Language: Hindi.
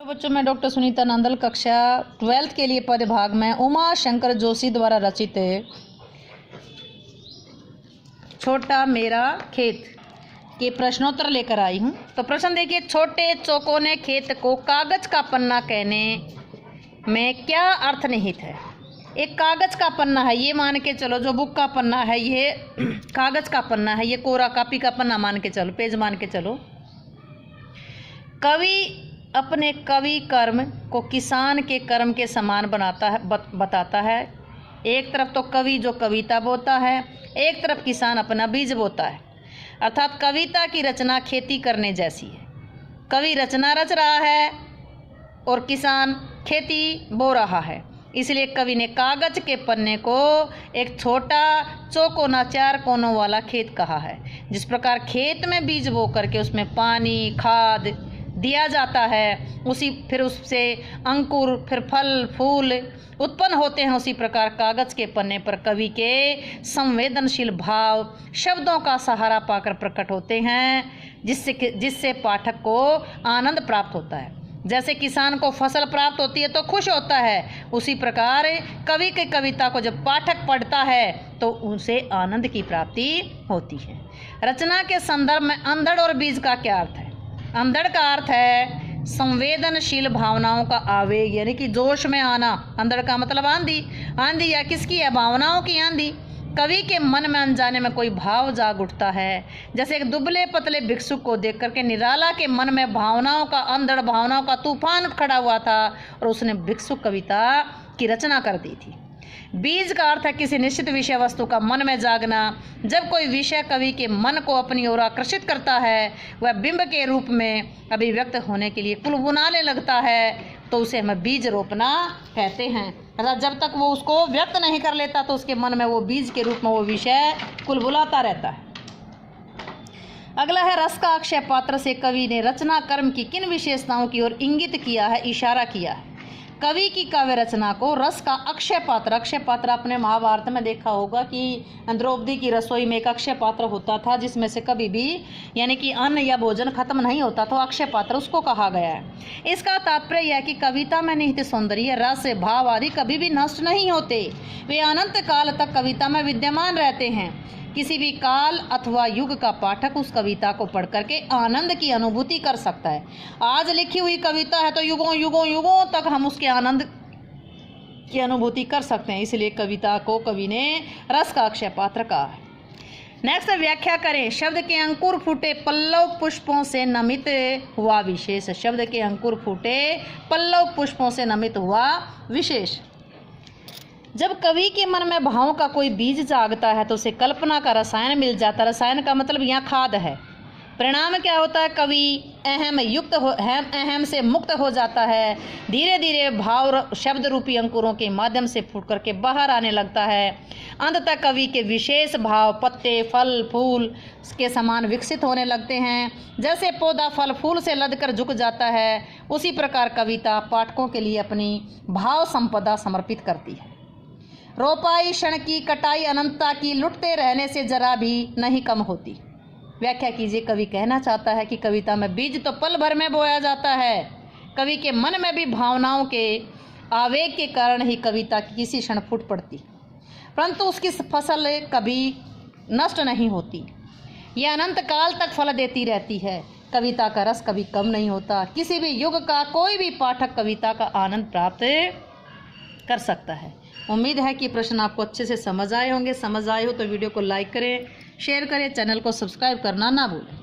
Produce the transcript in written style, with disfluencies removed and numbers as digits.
बच्चों, मैं डॉक्टर सुनीता नंदल कक्षा 12th के लिए पद भाग में उमा शंकर जोशी द्वारा रचित छोटा मेरा खेत के प्रश्नोत्तर लेकर आई हूँ। तो प्रश्न देखिए, छोटे चौकोने खेत को कागज का पन्ना कहने में क्या अर्थ निहित है। एक कागज का पन्ना है, ये मान के चलो, जो बुक का पन्ना है ये कागज का पन्ना है, ये कोरा कापी का पन्ना मान के चलो, पेज मान के चलो। कवि अपने कवि कर्म को किसान के कर्म के समान बनाता है, बताता है। एक तरफ तो कवि जो कविता बोता है, एक तरफ किसान अपना बीज बोता है। अर्थात कविता की रचना खेती करने जैसी है। कवि रचना रच रहा है और किसान खेती बो रहा है। इसलिए कवि ने कागज के पन्ने को एक छोटा चौकोना 4 कोनों वाला खेत कहा है। जिस प्रकार खेत में बीज बो करके उसमें पानी खाद दिया जाता है, फिर उससे अंकुर, फिर फल फूल उत्पन्न होते हैं, उसी प्रकार कागज के पन्ने पर कवि के संवेदनशील भाव शब्दों का सहारा पाकर प्रकट होते हैं, जिससे पाठक को आनंद प्राप्त होता है। जैसे किसान को फसल प्राप्त होती है तो खुश होता है, उसी प्रकार कवि की कविता को जब पाठक पढ़ता है तो उसे आनंद की प्राप्ति होती है। रचना के संदर्भ में अंधड़ और बीज का क्या अर्थ है। अंधड़ का अर्थ है संवेदनशील भावनाओं का आवेग, यानी कि जोश में आना। अंधड़ का मतलब आंधी। आंधी या किसकी है? भावनाओं की आंधी। कवि के मन में अनजाने में कोई भाव जाग उठता है। जैसे एक दुबले पतले भिक्षुक को देख करके निराला के मन में भावनाओं का अंधड़, भावनाओं का तूफान खड़ा हुआ था और उसने भिक्षुक कविता की रचना कर दी थी। बीज का अर्थ है किसी निश्चित विषय वस्तु का मन में जागना। जब कोई विषय कवि के मन को अपनी ओर आकर्षित करता है, वह बिंब के रूप में अभिव्यक्त होने के लिए कुलबुलाने लगता है, तो उसे हमें बीज रोपना कहते हैं। अर्थात जब तक वो उसको व्यक्त नहीं कर लेता तो उसके मन में वो बीज के रूप में वो विषय कुलबुलाता रहता है। अगला है रस का अक्षय पात्र से कवि ने रचना कर्म की किन विशेषताओं की ओर इंगित किया है, इशारा किया है। कवि की काव्य रचना को रस का अक्षय पात्र आपने महाभारत में देखा होगा कि द्रौपदी की रसोई में एक अक्षय पात्र होता था, जिसमें से कभी भी यानी कि अन्न या भोजन खत्म नहीं होता, तो अक्षय पात्र उसको कहा गया है। इसका तात्पर्य यह है कि कविता में निहित सौंदर्य, रस, भाव आदि कभी भी नष्ट नहीं होते, वे अनंत काल तक कविता में विद्यमान रहते हैं। किसी भी काल अथवा युग का पाठक उस कविता को पढ़ करके आनंद की अनुभूति कर सकता है। आज लिखी हुई कविता है तो युगों युगों युगों तक हम उसके आनंद की अनुभूति कर सकते हैं। इसलिए कविता को कवि ने रस का अक्षय पात्र कहा है। नेक्स्ट, व्याख्या करें। शब्द के अंकुर फूटे पल्लव पुष्पों से नमित हुआ विशेष। शब्द के अंकुर फूटे पल्लव पुष्पों से नमित हुआ विशेष। जब कवि के मन में भावों का कोई बीज जागता है तो उसे कल्पना का रसायन मिल जाता है। रसायन का मतलब यहाँ खाद है। परिणाम क्या होता है? कवि अहम से मुक्त हो जाता है। धीरे धीरे भाव शब्द रूपी अंकुरों के माध्यम से फूट करके बाहर आने लगता है। अंततः कवि के विशेष भाव पत्ते, फल, फूल के समान विकसित होने लगते हैं। जैसे पौधा फल फूल से लदकर झुक जाता है, उसी प्रकार कविता पाठकों के लिए अपनी भाव संपदा समर्पित करती है। रोपाई क्षण की, कटाई अनंतता की, लुटते रहने से जरा भी नहीं कम होती। व्याख्या कीजिए। कवि कहना चाहता है कि कविता में बीज तो पल भर में बोया जाता है। कवि के मन में भी भावनाओं के आवेग के कारण ही कविता किसी क्षण फूट पड़ती, परंतु उसकी फसल कभी नष्ट नहीं होती। यह अनंत काल तक फल देती रहती है। कविता का रस कभी कम नहीं होता। किसी भी युग का कोई भी पाठक कविता का आनंद प्राप्त कर सकता है। उम्मीद है कि प्रश्न आपको अच्छे से समझ आए होंगे। समझ आए हो तो वीडियो को लाइक करें, शेयर करें, चैनल को सब्सक्राइब करना ना भूलें।